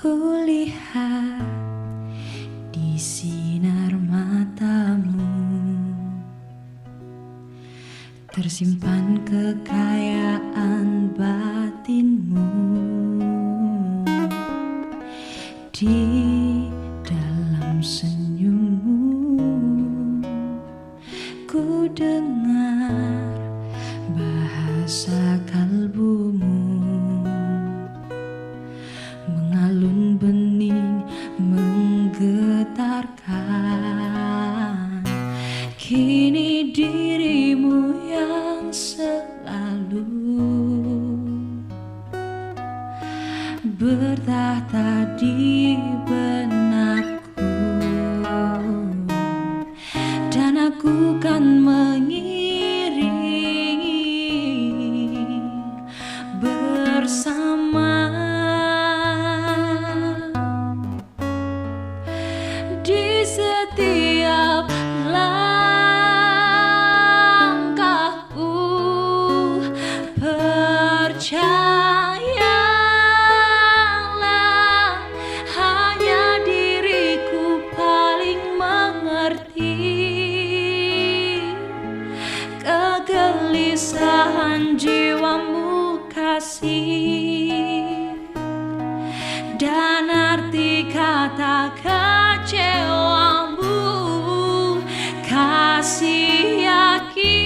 Kulihat di sinar matamu tersimpan kekayaan batinmu. Di dalam senyummu ku dengar bahasa kalbumu, mengalun bening menggetarkan. Kini dirimu yang selalu bertahta di benakku, dan aku kan mengiringi bersama di setiap langkahku. Percayalah, hanya diriku paling mengerti kegelisahan jiwamu kasih, dan arti kata kecewamu. Kasih, yakinlah,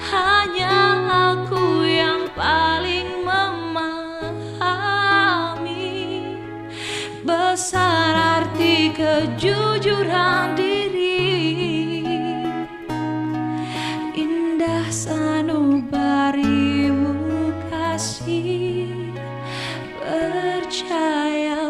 hanya aku yang paling memahami besar arti kejujuran diri. Indah sanubarimu kasih, percayalah.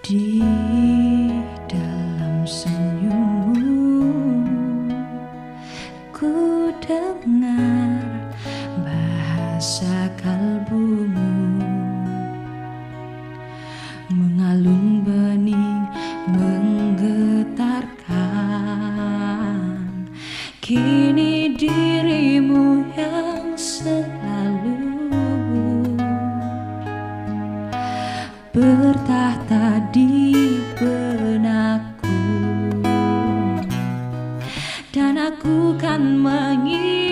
Di dalam senyummu ku dengar bahasa kalbumu, mengalun bening menggetarkan. Kini dirimu yang selalu bertahta di benakku, dan aku kan mengiringi